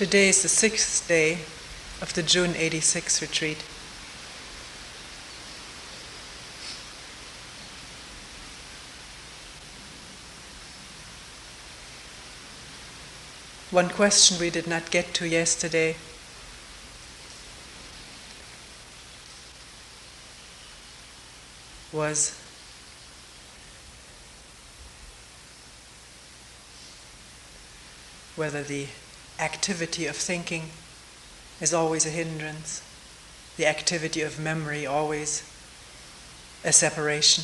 Today is the 6th day of the June 86 retreat. One question we did not get to yesterday was whether the activity of thinking is always a hindrance, the activity of memory always a separation,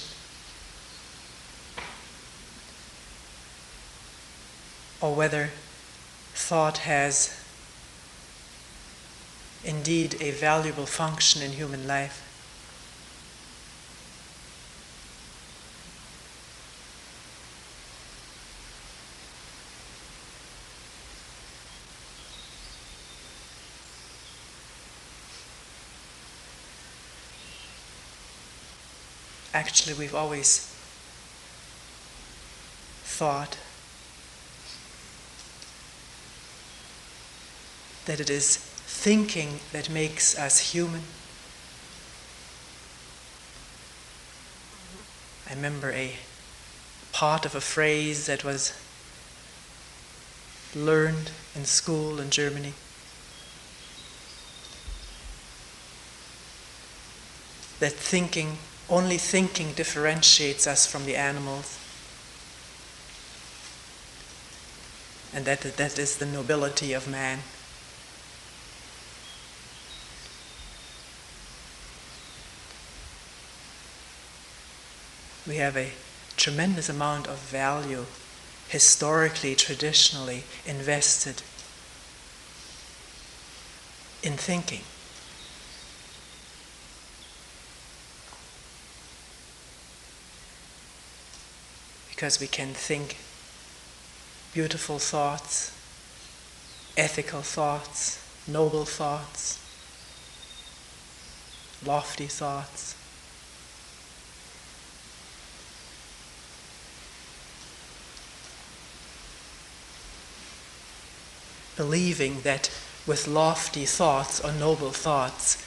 or whether thought has indeed a valuable function in human life. Actually, we've always thought that it is thinking that makes us human. I remember a part of a phrase that was learned in school in Germany. That only thinking differentiates us from the animals. And that is the nobility of man. We have a tremendous amount of value, historically, traditionally, invested in thinking. Because we can think beautiful thoughts, ethical thoughts, noble thoughts, lofty thoughts. Believing that with lofty thoughts or noble thoughts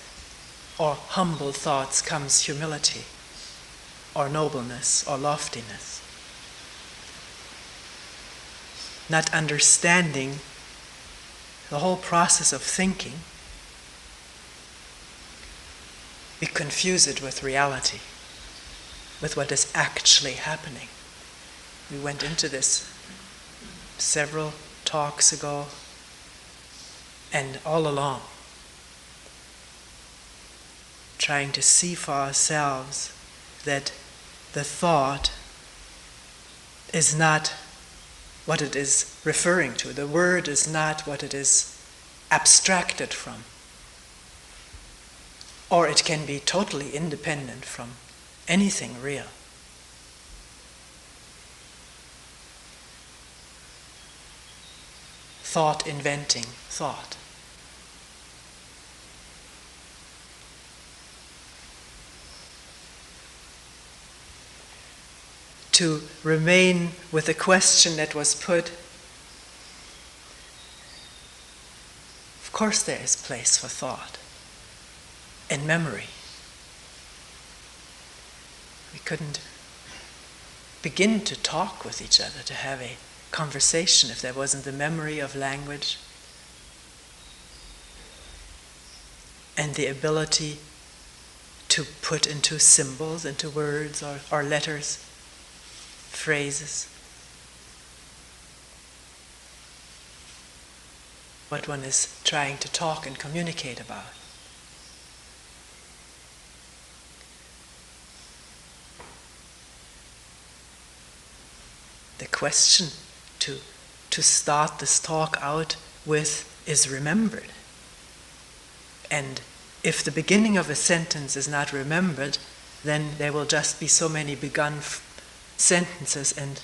or humble thoughts comes humility or nobleness or loftiness. Not understanding the whole process of thinking, we confuse it with reality, with what is actually happening. We went into this several talks ago, and all along, trying to see for ourselves that the thought is not what it is referring to. The word is not what it is abstracted from. Or it can be totally independent from anything real. Thought inventing thought. To remain with the question that was put, of course there is place for thought and memory. We couldn't begin to talk with each other, to have a conversation if there wasn't the memory of language and the ability to put into symbols, into words or letters, phrases, what one is trying to talk and communicate about. The question to start this talk out with is remembered. And if the beginning of a sentence is not remembered, then there will just be so many begun sentences and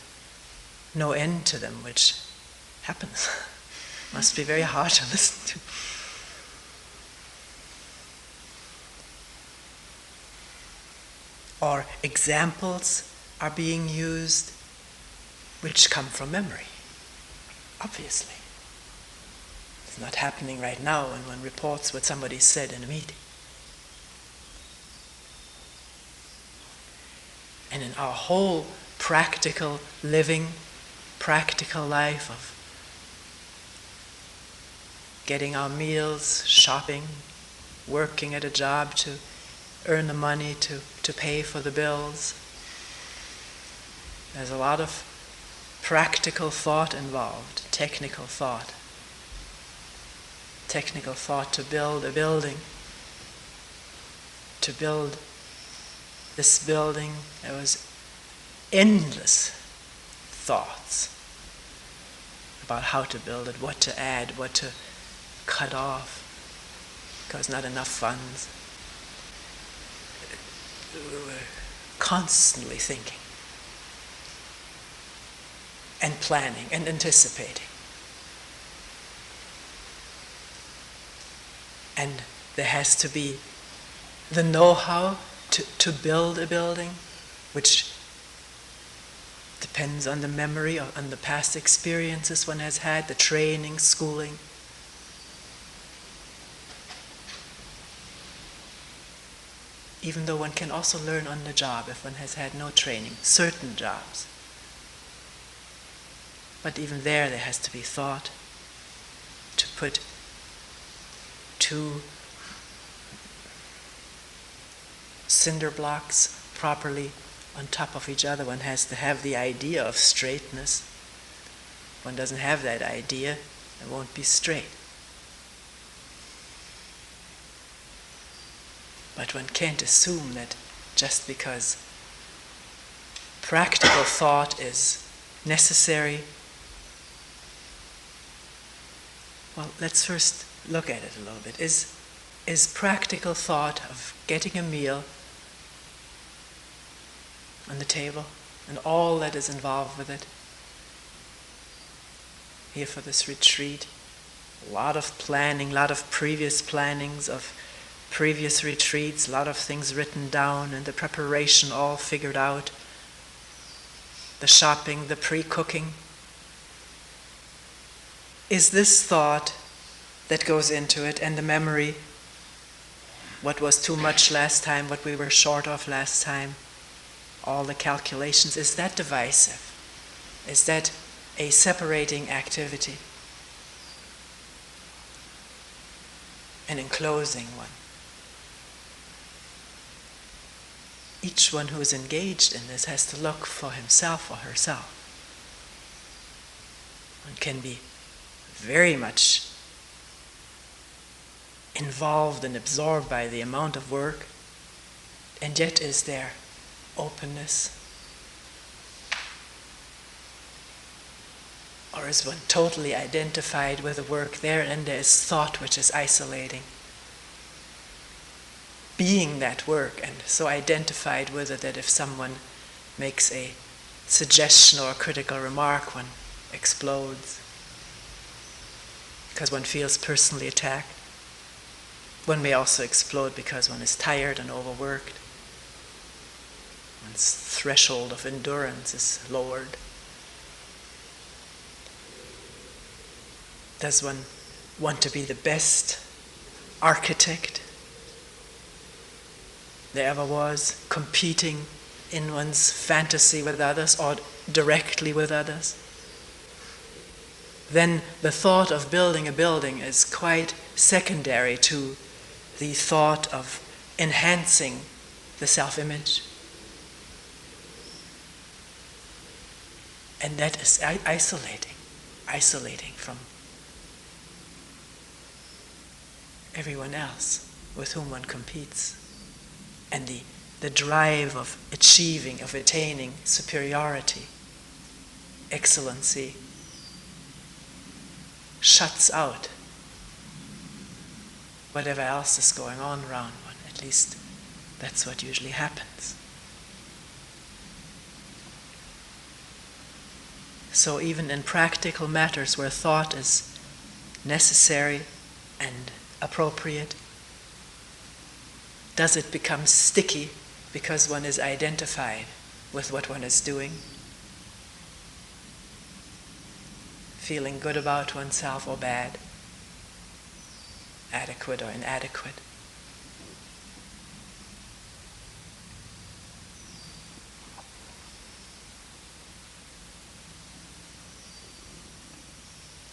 no end to them, which happens. Must be very hard to listen to. Or examples are being used which come from memory, obviously. It's not happening right now when one reports what somebody said in a meeting. And in our whole practical living, practical life of getting our meals, shopping, working at a job to earn the money to pay for the bills, there's a lot of practical thought involved, technical thought to build a building, to build this building. There was endless thoughts about how to build it, what to add, what to cut off, because not enough funds. We were constantly thinking and planning and anticipating. And there has to be the know-how to build a building, which depends on the memory, or on the past experiences one has had, the training, schooling. Even though one can also learn on the job if one has had no training, certain jobs. But even there has to be thought to put two cinder blocks properly on top of each other. One has to have the idea of straightness. If one doesn't have that idea, it won't be straight. But one can't assume that just because practical thought is necessary. Well, let's first look at it a little bit. Is practical thought of getting a meal on the table and all that is involved with it? Here for this retreat, a lot of planning, a lot of previous plannings of previous retreats, a lot of things written down and the preparation all figured out, the shopping, the pre-cooking. Is this thought that goes into it and the memory, what was too much last time, what we were short of last time, all the calculations, is that divisive? Is that a separating activity? An enclosing one? Each one who is engaged in this has to look for himself or herself. One can be very much involved and absorbed by the amount of work, and yet is there openness? Or is one totally identified with the work there, and there is thought which is isolating? Being that work and so identified with it that if someone makes a suggestion or a critical remark, one explodes because one feels personally attacked. One may also explode because one is tired and overworked. One's threshold of endurance is lowered. Does one want to be the best architect there ever was, competing in one's fantasy with others or directly with others? Then the thought of building a building is quite secondary to the thought of enhancing the self-image. And that is isolating from everyone else with whom one competes. And the drive of achieving, of attaining superiority, excellency, shuts out whatever else is going on around one. At least that's what usually happens. So even in practical matters where thought is necessary and appropriate, does it become sticky because one is identified with what one is doing? Feeling good about oneself or bad? adequate or inadequate.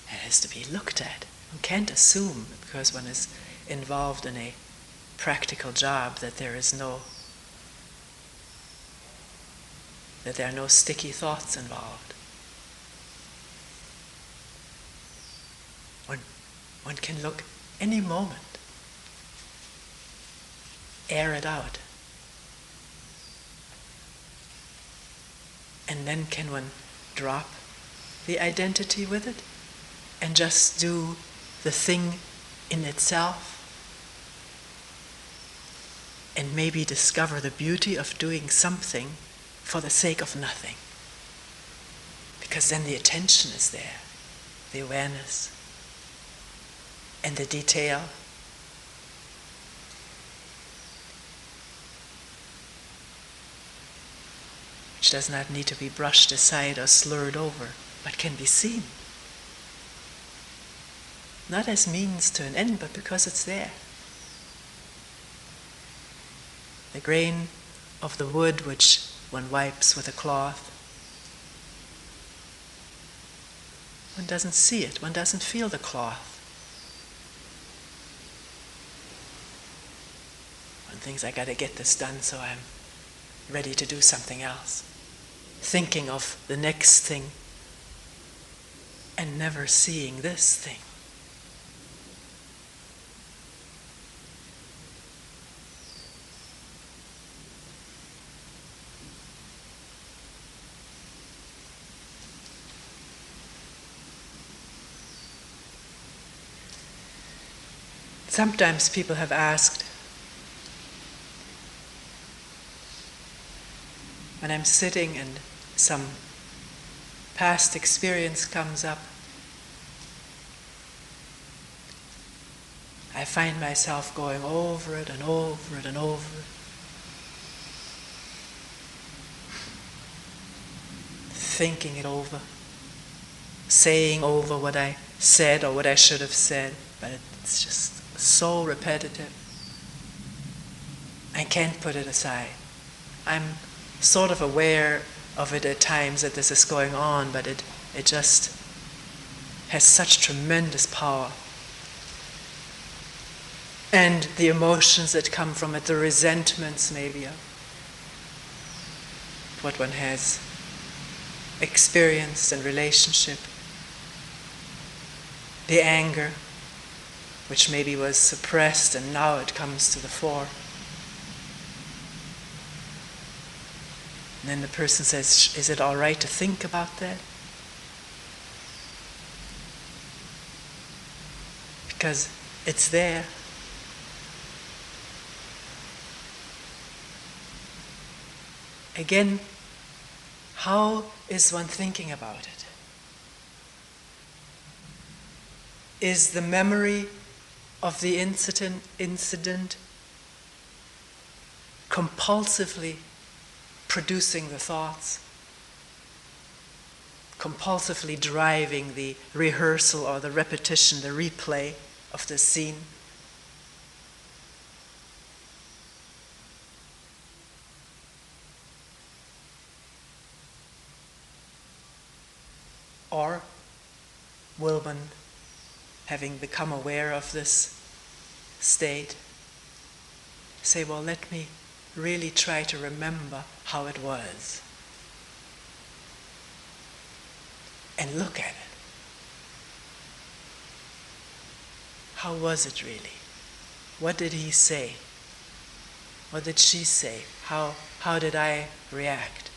It has to be looked at. One can't assume because one is involved in a practical job that there are no sticky thoughts involved. One can look any moment, air it out. And then can one drop the identity with it and just do the thing in itself? And maybe discover the beauty of doing something for the sake of nothing. Because then the attention is there, the awareness, and the detail. Which does not need to be brushed aside or slurred over, but can be seen. Not as means to an end, but because it's there. The grain of the wood which one wipes with a cloth. One doesn't see it, one doesn't feel the cloth. One thinks, I gotta get this done so I'm ready to do something else. Thinking of the next thing and never seeing this thing. Sometimes people have asked, when I'm sitting and some past experience comes up, I find myself going over it and over it and over it, thinking it over, saying over what I said or what I should have said, but it's just so repetitive. I can't put it aside. I'm sort of aware of it at times that this is going on, but it just has such tremendous power. And the emotions that come from it, the resentments maybe of what one has experienced in relationship, the anger, which maybe was suppressed and now it comes to the fore. And then the person says, is it all right to think about that? Because it's there. Again, how is one thinking about it? Is the memory of the incident compulsively producing the thoughts, compulsively driving the rehearsal or the repetition, the replay of the scene? Or will one, having become aware of this state, say, well, let me really try to remember how it was. And look at it. How was it really? What did he say? What did she say? How did I react?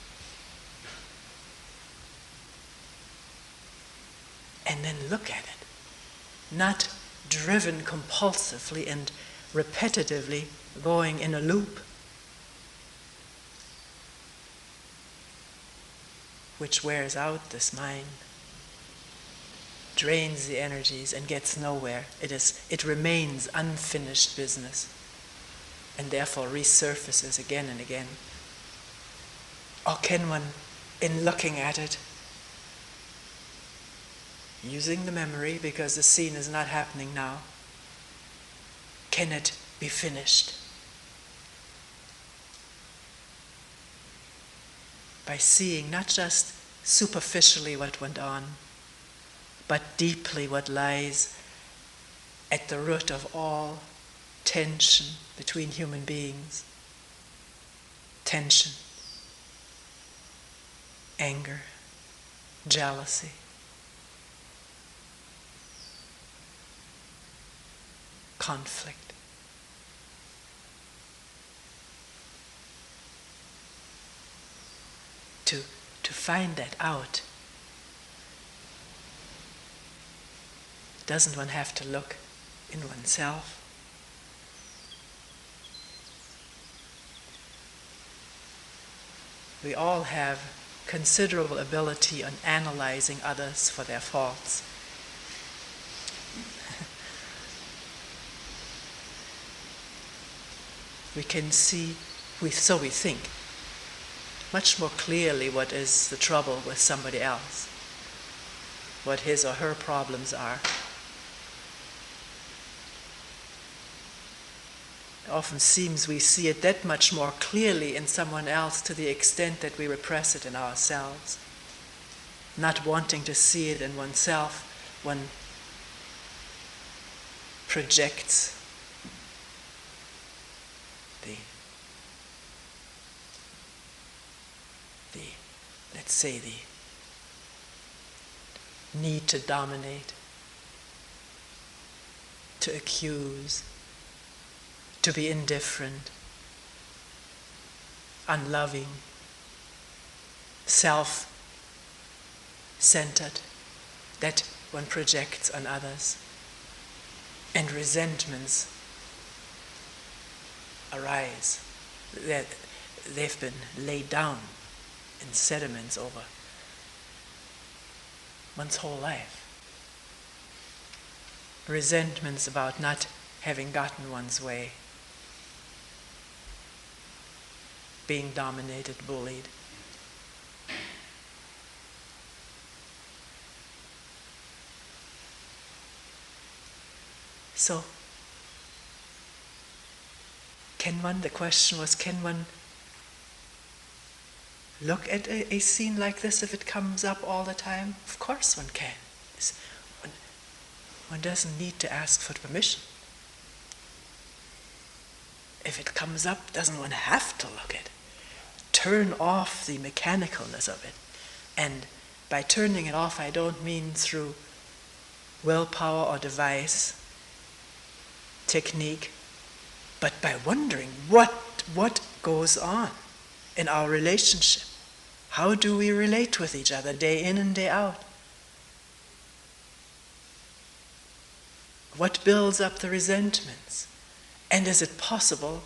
And then look at it. Not driven compulsively and repetitively going in a loop, which wears out this mind, drains the energies and gets nowhere. It remains unfinished business and therefore resurfaces again and again. Or can one, in looking at it, using the memory because the scene is not happening now, can it be finished? By seeing not just superficially what went on, but deeply what lies at the root of all tension between human beings. Tension, anger, jealousy. Conflict. To find that out, doesn't one have to look in oneself? We all have considerable ability on analyzing others for their faults. We can see, so we think, much more clearly what is the trouble with somebody else, what his or her problems are. It often seems we see it that much more clearly in someone else to the extent that we repress it in ourselves. Not wanting to see it in oneself, one projects let's say the need to dominate, to accuse, to be indifferent, unloving, self-centered, that one projects on others. And resentments arise. They've been laid down in sediments over one's whole life. Resentments about not having gotten one's way, being dominated, bullied. So, the question was, can one look at a scene like this if it comes up all the time? Of course one can. One doesn't need to ask for permission. If it comes up, doesn't one have to look at it? Turn off the mechanicalness of it. And by turning it off, I don't mean through willpower or device, technique, but by wondering what goes on in our relationship. How do we relate with each other day in and day out? What builds up the resentments? And is it possible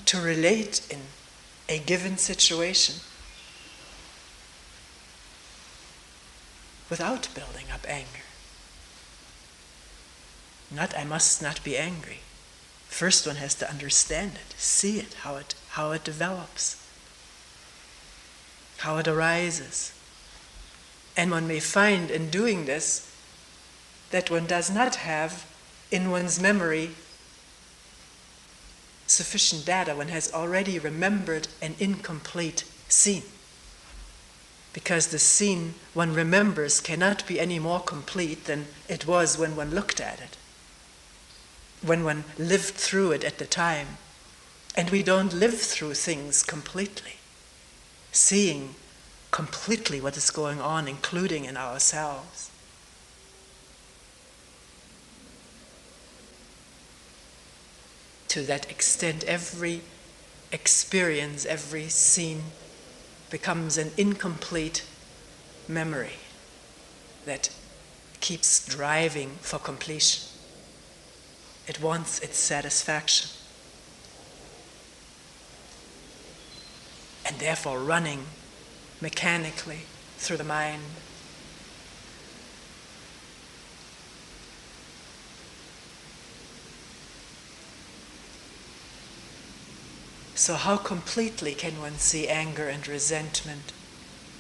to relate in a given situation without building up anger? Not, I must not be angry. First one has to understand it, see it, how it develops, how it arises. And one may find in doing this that one does not have in one's memory sufficient data. One has already remembered an incomplete scene. Because the scene one remembers cannot be any more complete than it was when one looked at it, when one lived through it at the time. And we don't live through things completely, seeing completely what is going on, including in ourselves. To that extent, every experience, every scene becomes an incomplete memory that keeps driving for completion. It wants its satisfaction. And therefore running mechanically through the mind. So how completely can one see anger and resentment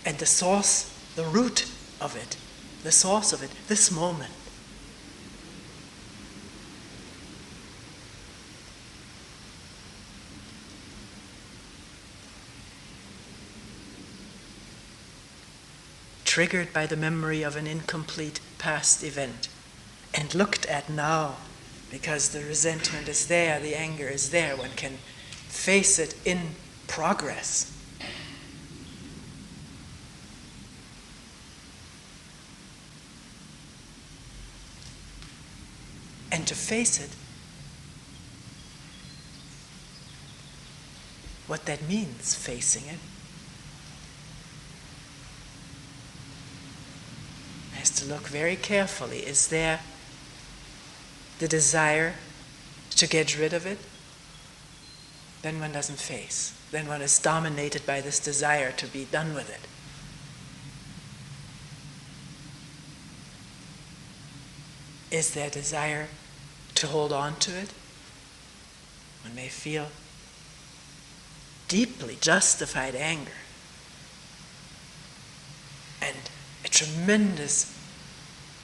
and the source, the root of it, this moment? triggered by the memory of an incomplete past event, and looked at now, because the resentment is there, the anger is there, one can face it in progress. And to face it, what that means, facing it, has to look very carefully. Is there the desire to get rid of it? Then one doesn't face. Then one is dominated by this desire to be done with it. Is there desire to hold on to it? One may feel deeply justified anger and a tremendous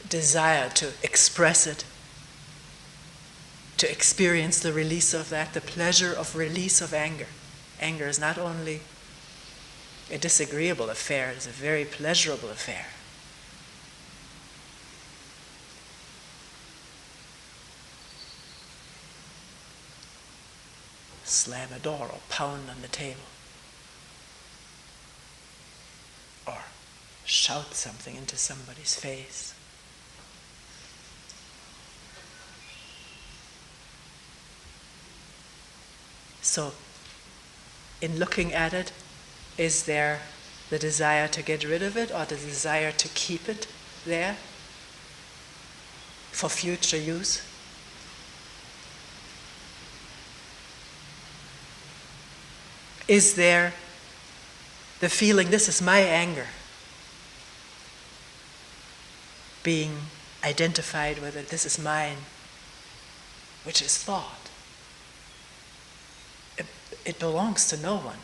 desire to express it, to experience the release of that, the pleasure of release of anger. Anger is not only a disagreeable affair, it is a very pleasurable affair. Slam a door or pound on the table, or shout something into somebody's face. So, in looking at it, is there the desire to get rid of it or the desire to keep it there for future use? Is there the feeling, this is my anger, being identified with it, this is mine, which is thought? It belongs to no one.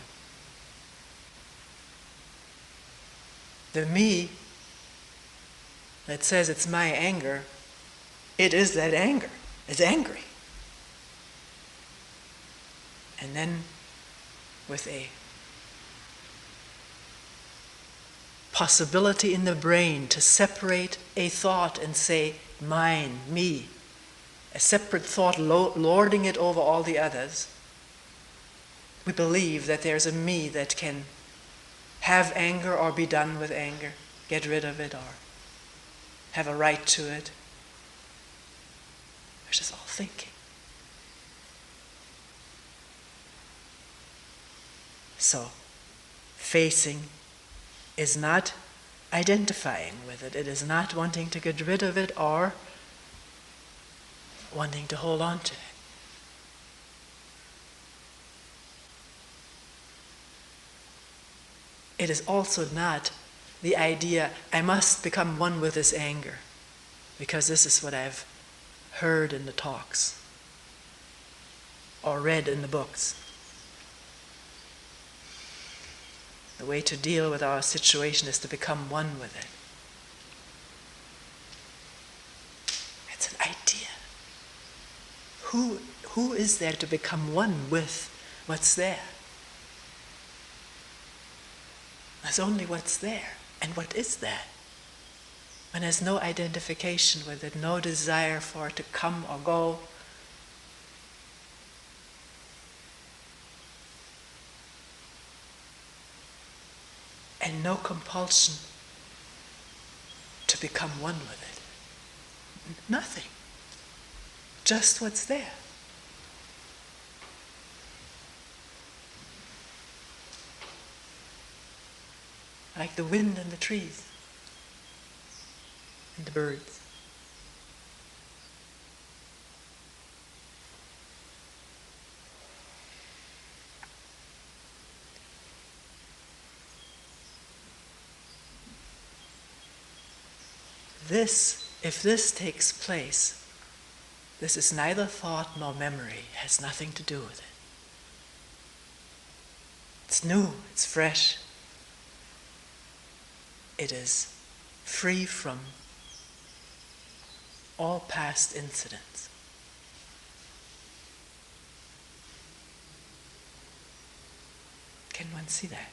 The me that says it's my anger, it is that anger. It's angry. And then with a possibility in the brain to separate a thought and say, mine, me, a separate thought lording it over all the others, we believe that there's a me that can have anger or be done with anger, get rid of it or have a right to it. It's just all thinking. So, facing is not identifying with it. It is not wanting to get rid of it or wanting to hold on to it. It is also not the idea, I must become one with this anger, because this is what I've heard in the talks or read in the books. The way to deal with our situation is to become one with it. It's an idea. Who is there to become one with what's there? There's only what's there. And what is that? When there's no identification with it, no desire for it to come or go, and no compulsion to become one with it. Nothing. Just what's there. Like the wind and the trees and the birds. If this takes place, this is neither thought nor memory, it has nothing to do with it. It's new, it's fresh. It is free from all past incidents. Can one see that?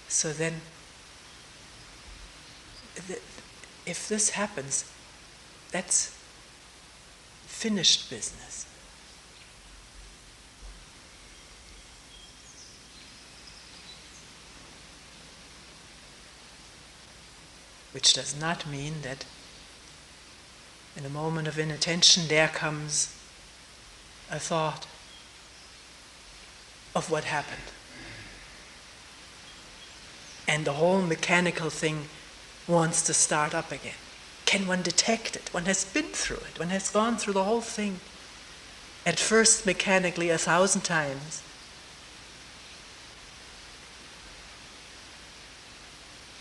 So then, if this happens, that's finished business. Which does not mean that in a moment of inattention there comes a thought of what happened. And the whole mechanical thing wants to start up again. Can one detect it? One has been through it. One has gone through the whole thing. At first mechanically 1,000 times.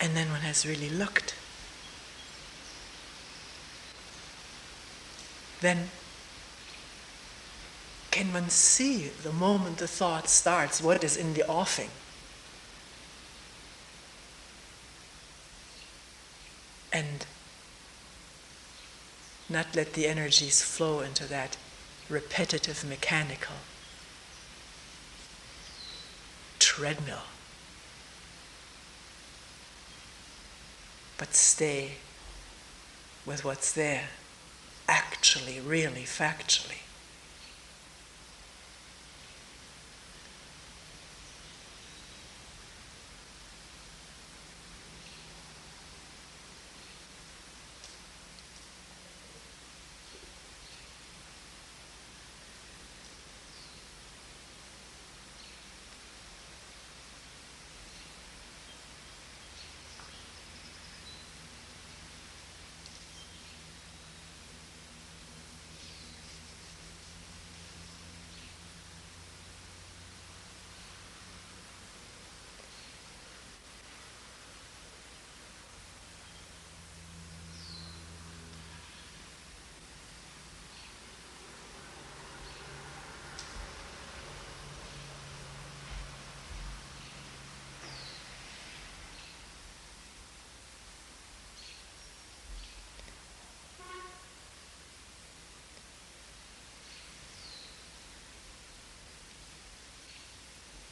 And then one has really looked. Then can one see the moment the thought starts, what is in the offing? And not let the energies flow into that repetitive mechanical treadmill, but stay with what's there, actually, really, factually.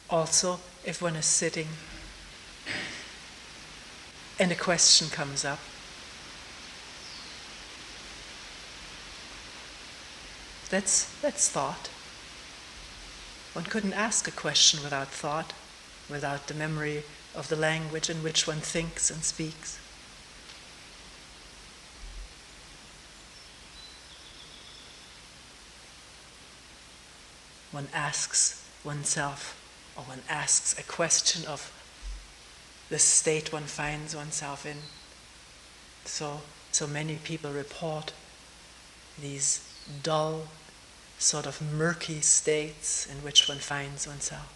Also, if one is sitting and a question comes up, that's thought. One couldn't ask a question without thought, without the memory of the language in which one thinks and speaks. One asks oneself, or one asks a question of the state one finds oneself in. So many people report these dull, sort of murky states in which one finds oneself.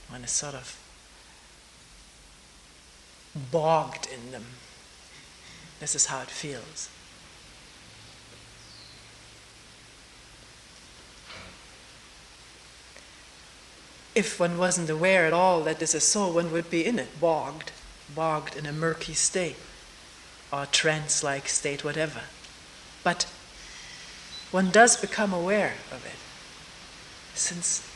One is sort of bogged in them. This is how it feels. If one wasn't aware at all that this is so, one would be in it, bogged in a murky state, or trance-like state, whatever. But one does become aware of it, since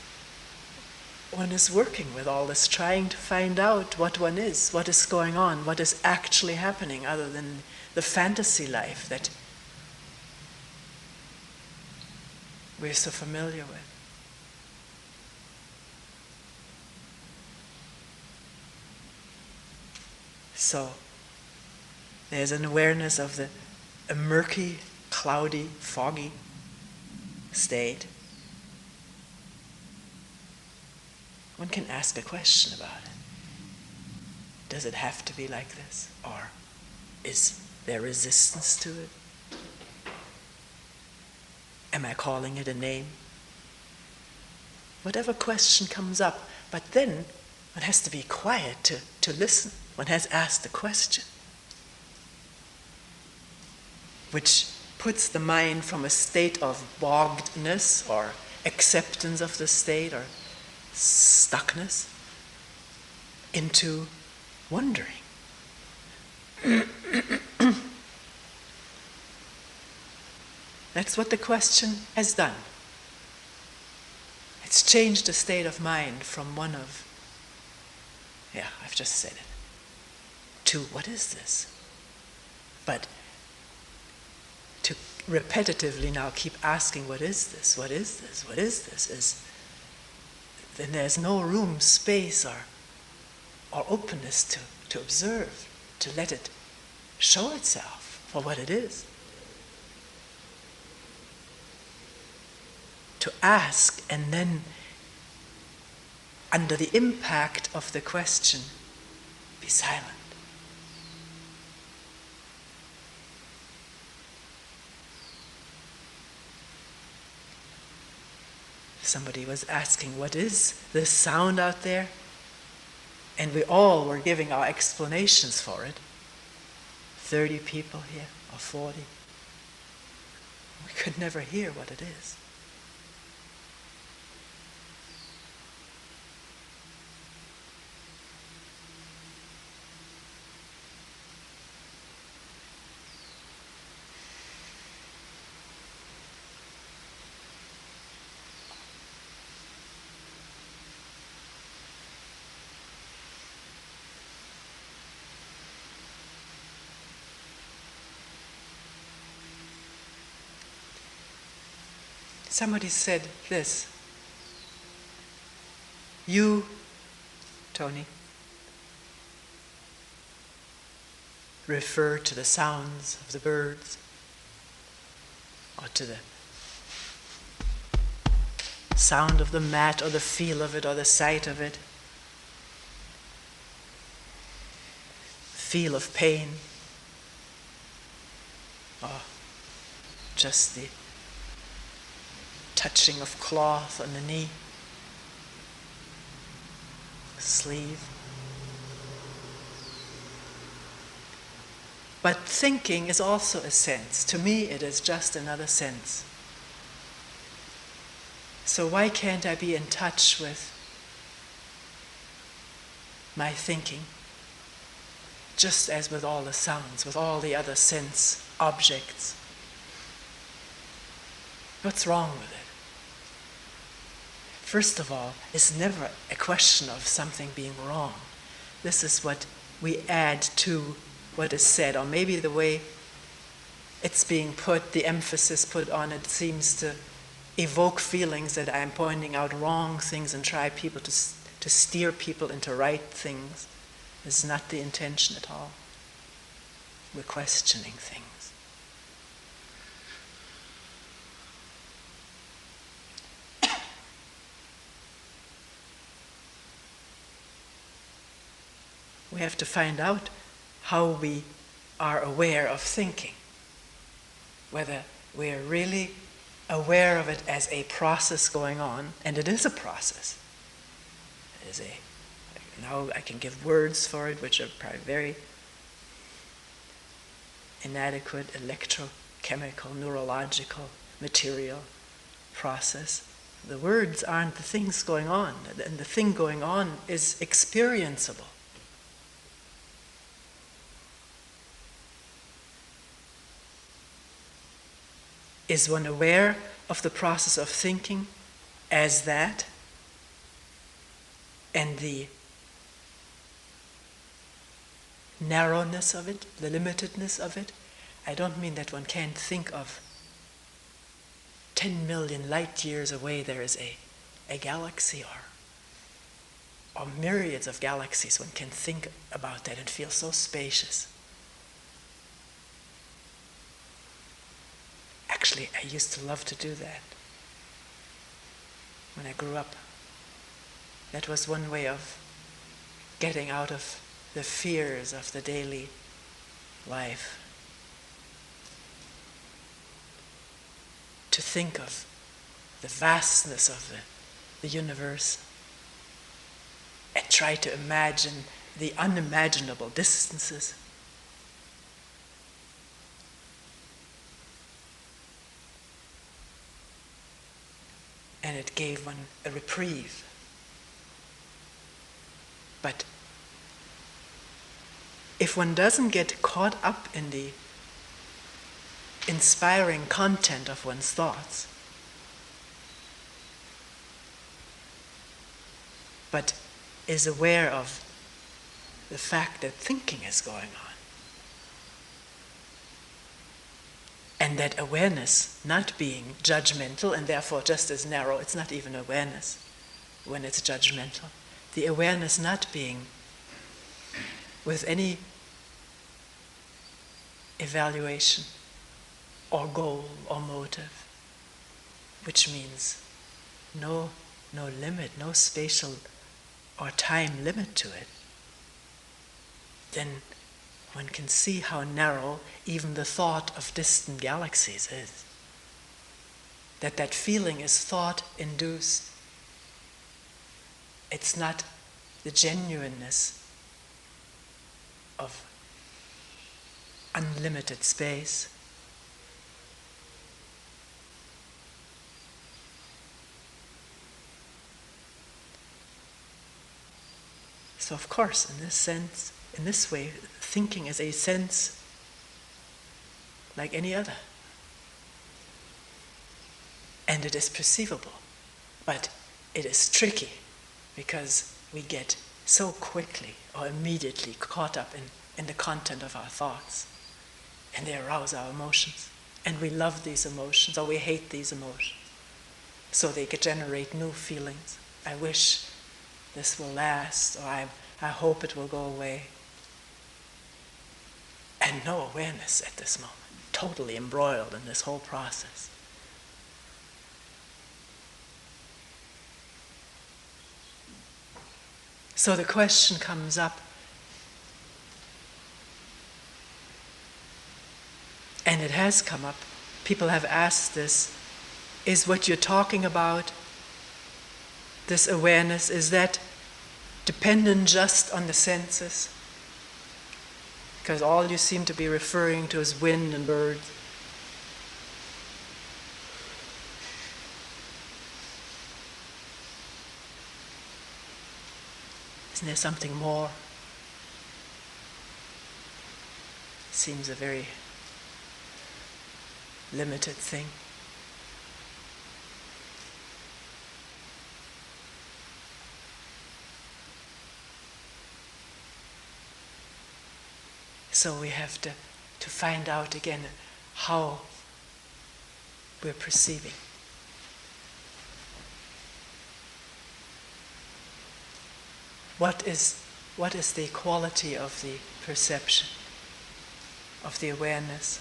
one is working with all this, trying to find out what one is, what is going on, what is actually happening, other than the fantasy life that we're so familiar with. So there's an awareness of a murky, cloudy, foggy state. One can ask a question about it. Does it have to be like this? Or is there resistance to it? Am I calling it a name? Whatever question comes up, but then one has to be quiet to listen. One has asked a question, which puts the mind from a state of boggedness or acceptance of the state or stuckness into wondering. That's what the question has done. It's changed the state of mind from one of Yeah, I've just said it. To what is this? But to repetitively now keep asking, what is this? What is this? What is this? Then there's no room, space, or openness to observe, to let it show itself for what it is. To ask and then, under the impact of the question, be silent. Somebody was asking, what is this sound out there? And we all were giving our explanations for it. 30 people here, or 40. We could never hear what it is. Somebody said this, you, Toni, refer to the sounds of the birds, or to the sound of the mat, or the feel of it, or the sight of it, feel of pain, or just the touching of cloth on the knee, sleeve. But thinking is also a sense. To me, it is just another sense. So why can't I be in touch with my thinking, just as with all the sounds, with all the other sense objects? What's wrong with it? First of all, it's never a question of something being wrong. This is what we add to what is said, or maybe the way it's being put, the emphasis put on it seems to evoke feelings that I'm pointing out wrong things and try people to steer people into right things. It's not the intention at all. We're questioning things. We have to find out how we are aware of thinking, whether we're really aware of it as a process going on, and it is a process. It is now I can give words for it, which are probably very inadequate, electrochemical, neurological, material process. The words aren't the things going on, and the thing going on is experienceable. Is one aware of the process of thinking as that, and the narrowness of it, the limitedness of it? I don't mean that one can't think of 10 million light years away there is a galaxy, or myriads of galaxies. One can think about that and feel so spacious. Actually, I used to love to do that when I grew up. That was one way of getting out of the fears of the daily life. To think of the vastness of the universe and try to imagine the unimaginable distances. And it gave one a reprieve. But if one doesn't get caught up in the inspiring content of one's thoughts, but is aware of the fact that thinking is going on. And that awareness not being judgmental and therefore just as narrow, it's not even awareness when it's judgmental. The awareness not being with any evaluation or goal or motive, which means no limit, no spatial or time limit to it, then one can see how narrow even the thought of distant galaxies is. That feeling is thought-induced. It's not the genuineness of unlimited space. So of course, in this sense, in this way, thinking is a sense like any other. And it is perceivable, but it is tricky because we get so quickly or immediately caught up in the content of our thoughts, and they arouse our emotions. And we love these emotions, or we hate these emotions. So they could generate new feelings. I wish this will last, or I hope it will go away. And no awareness at this moment, totally embroiled in this whole process. So the question comes up, and it has come up, people have asked this, is what you're talking about, this awareness, is that dependent just on the senses? Because all you seem to be referring to is wind and birds. Isn't there something more? Seems a very limited thing. So we have to find out again how we're perceiving. What is the quality of the perception, of the awareness?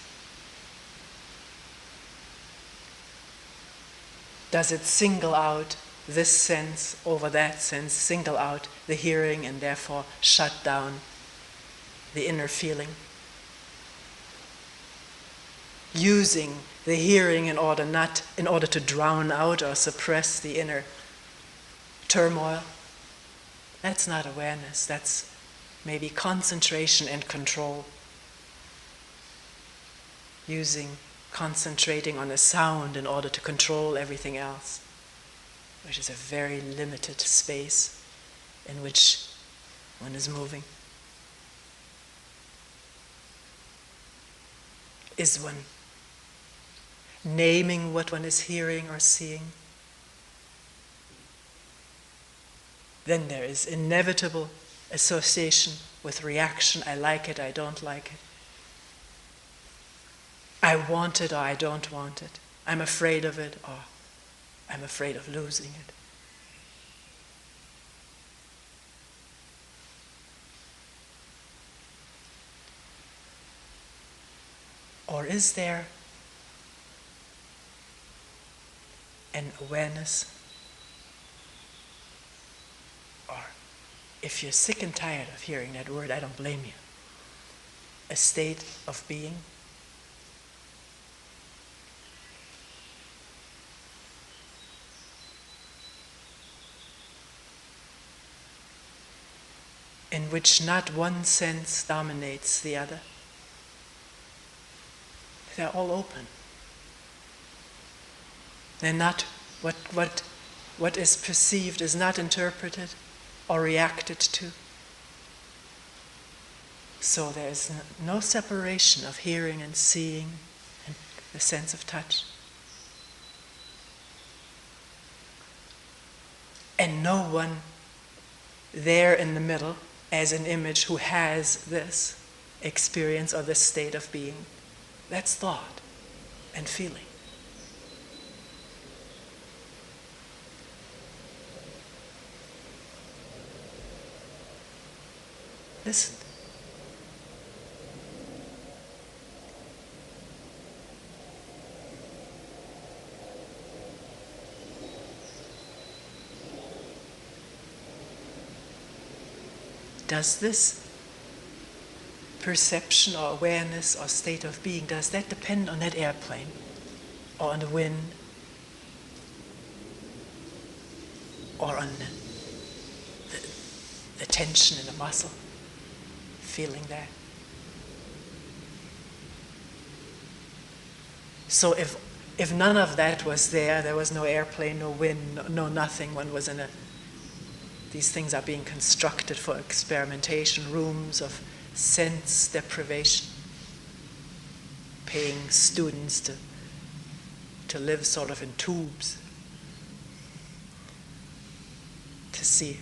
Does it single out this sense over that sense, single out the hearing and therefore shut down the inner feeling? Using the hearing in order to drown out or suppress the inner turmoil? That's not awareness, that's maybe concentration and control. Concentrating on a sound in order to control everything else, which is a very limited space in which one is moving. Is one naming what one is hearing or seeing? Then there is inevitable association with reaction. I like it, I don't like it. I want it or I don't want it. I'm afraid of it or I'm afraid of losing it. Or is there an awareness? Or if you're sick and tired of hearing that word, I don't blame you. A state of being? In which not one sense dominates the other. They're all open. They're not, what is perceived is not interpreted or reacted to. So there is no separation of hearing and seeing and the sense of touch. And no one there in the middle as an image who has this experience or this state of being. That's thought and feeling. Listen. Does this perception or awareness or state of being, does that depend on that airplane or on the wind or on the tension in the muscle, feeling that? So if none of that was there was no airplane, no wind, no nothing, one was in these things are being constructed for experimentation, rooms of sense deprivation, paying students to live sort of in tubes, to see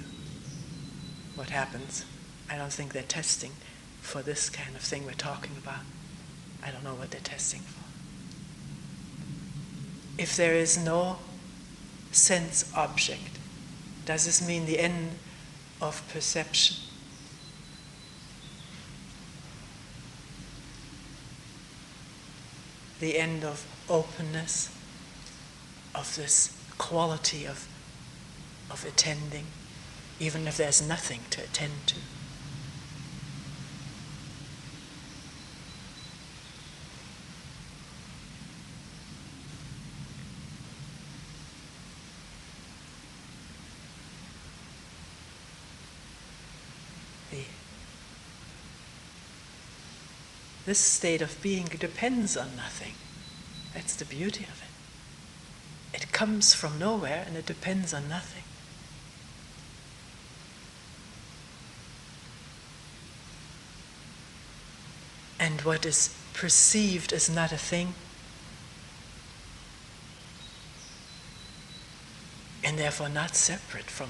what happens. I don't think they're testing for this kind of thing we're talking about. I don't know what they're testing for. If there is no sense object, does this mean the end of perception? The end of openness, of this quality of attending, even if there's nothing to attend to? This state of being depends on nothing. That's the beauty of it. It comes from nowhere and it depends on nothing. And what is perceived is not a thing, and therefore not separate from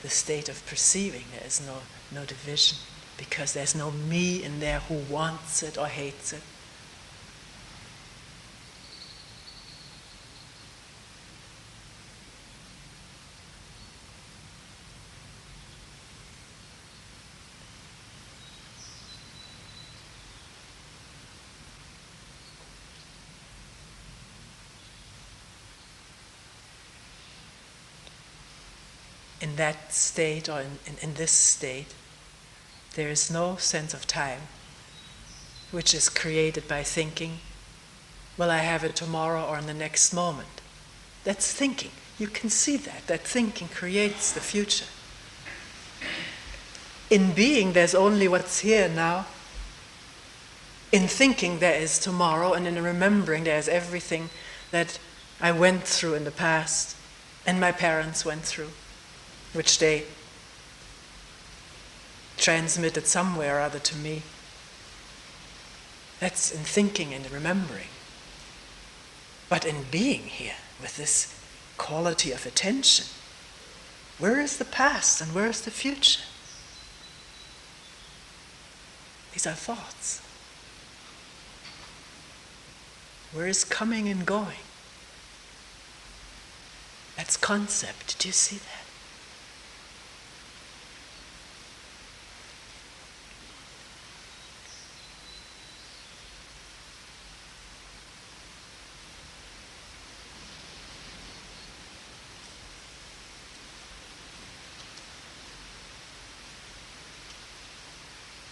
the state of perceiving. There is no division, because there's no me in there who wants it or hates it. In that state, or in this state, there is no sense of time, which is created by thinking, will I have it tomorrow or in the next moment? That's thinking. You can see that thinking creates the future. In being, there's only what's here now. In thinking, there is tomorrow, and in remembering, there's everything that I went through in the past and my parents went through, which they transmitted somewhere or other to me. That's in thinking and remembering. But in being here, with this quality of attention, where is the past and where is the future? These are thoughts. Where is coming and going? That's concept. Do you see that?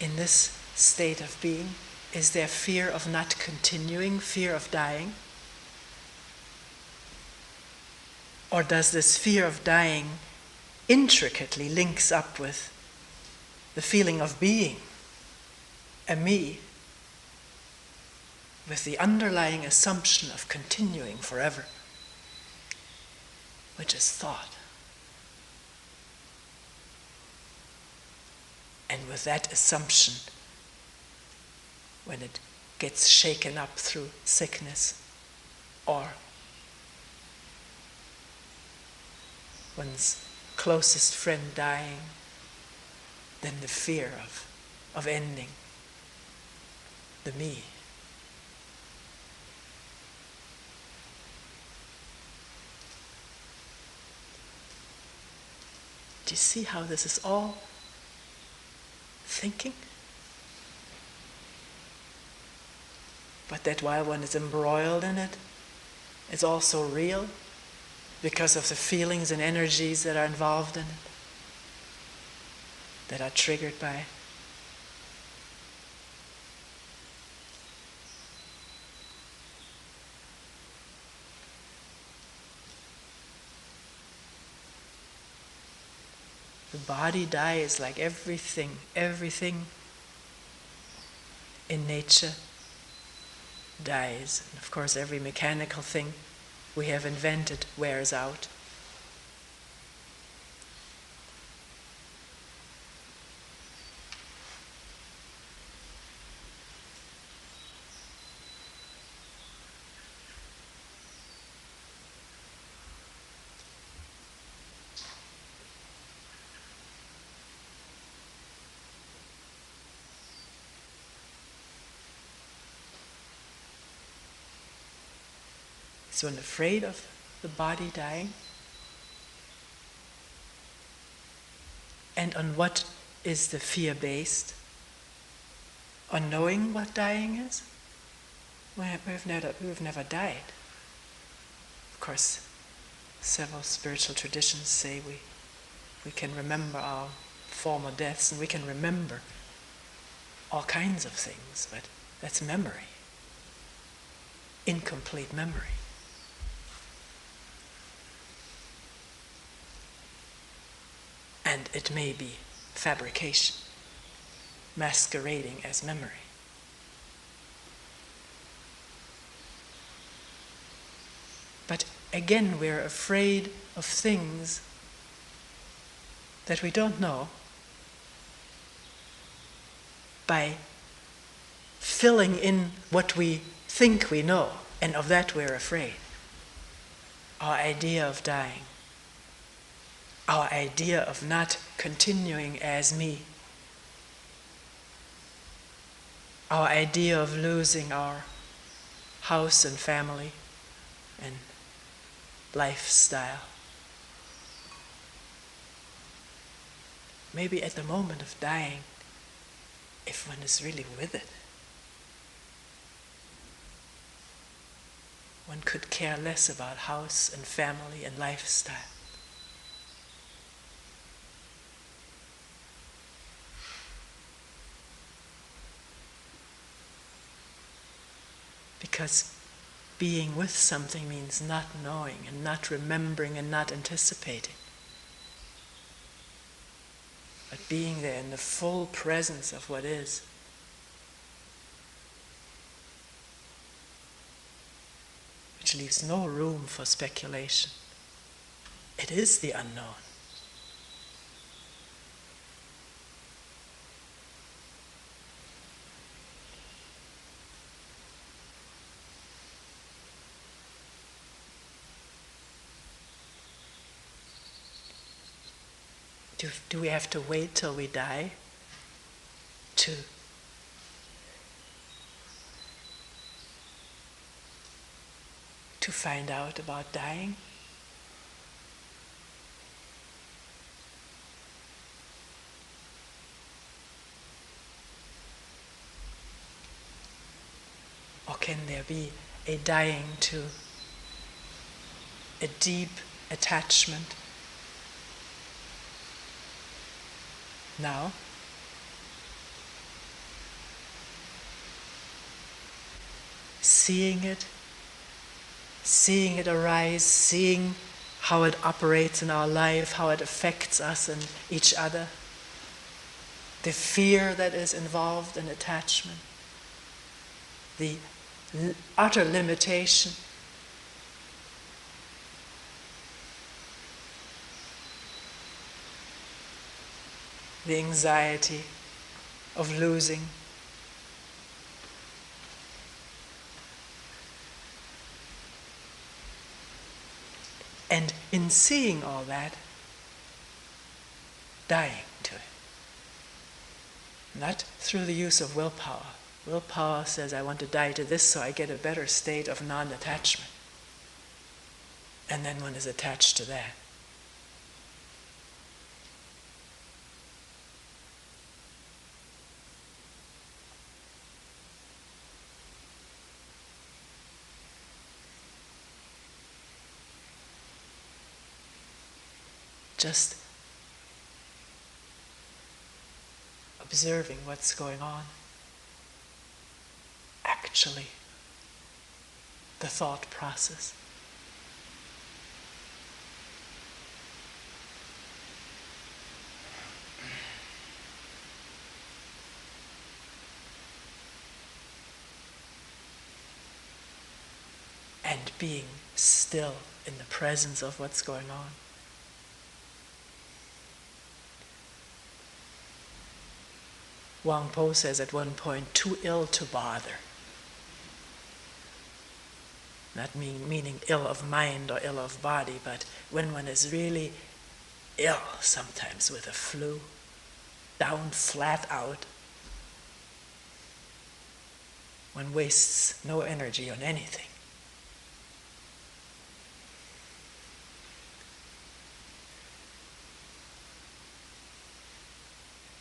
In this state of being, is there fear of not continuing, fear of dying? Or does this fear of dying intricately links up with the feeling of being, a me, with the underlying assumption of continuing forever, which is thought? And with that assumption, when it gets shaken up through sickness or one's closest friend dying than the fear of ending the me. Do you see how this is all thinking? But that while one is embroiled in it, it's also real because of the feelings and energies that are involved in it, that are triggered by it. The body dies like everything in nature dies. And of course, every mechanical thing we have invented wears out. So I'm afraid of the body dying. And on what is the fear based? On knowing what dying is? We've never died. Of course, several spiritual traditions say we can remember our former deaths and we can remember all kinds of things, but that's memory. Incomplete memory. And it may be fabrication, masquerading as memory. But again, we're afraid of things that we don't know by filling in what we think we know, and of that we're afraid. Our idea of dying. Our idea of not continuing as me. Our idea of losing our house and family and lifestyle. Maybe at the moment of dying, if one is really with it, one could care less about house and family and lifestyle. Because being with something means not knowing and not remembering and not anticipating. But being there in the full presence of what is. Which leaves no room for speculation. It is the unknown. Do we have to wait till we die to find out about dying? Or can there be a dying to a deep attachment now? Seeing it arise, seeing how it operates in our life, how it affects us and each other, the fear that is involved in attachment, the utter limitation, the anxiety of losing. And in seeing all that, dying to it. not through the use of willpower. Willpower says, I want to die to this so I get a better state of non-attachment. And then one is attached to that. Just observing what's going on. Actually, the thought process. And being still in the presence of what's going on. Wang Po says at one point, too ill to bother. Not meaning ill of mind or ill of body, but when one is really ill, sometimes with a flu, down flat out, one wastes no energy on anything.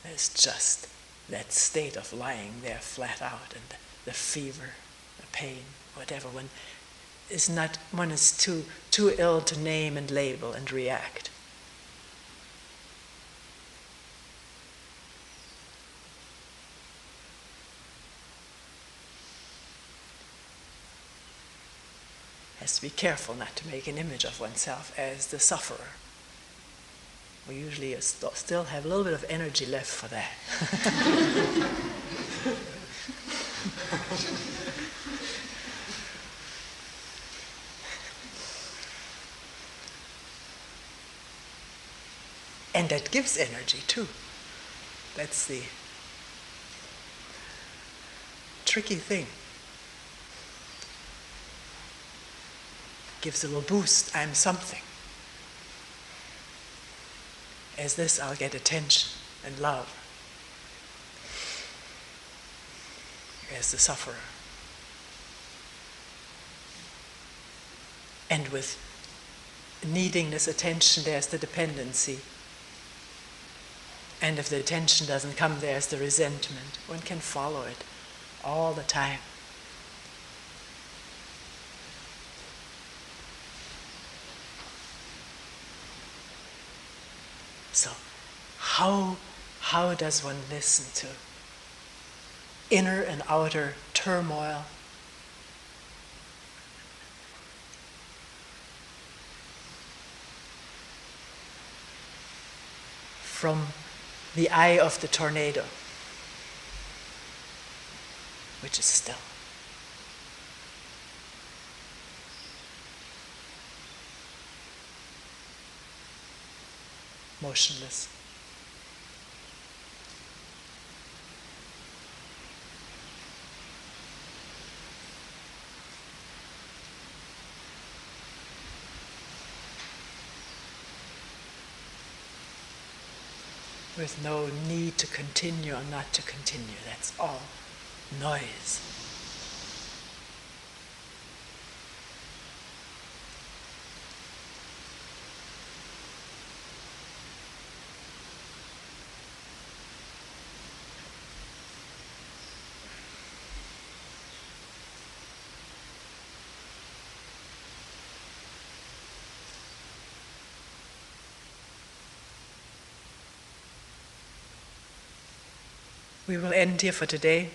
There's just that state of lying there flat out, and the fever, the pain, whatever. One is too ill to name and label and react. Has to be careful not to make an image of oneself as the sufferer. We usually still have a little bit of energy left for that. And that gives energy too. That's the tricky thing. Gives a little boost. I'm something. As this, I'll get attention and love. As the sufferer. And with needing this attention, there's the dependency. And if the attention doesn't come, there's the resentment. One can follow it all the time. So, how does one listen to inner and outer turmoil? From the eye of the tornado, which is still. Motionless. With no need to continue or not to continue. That's all noise. We will end here for today.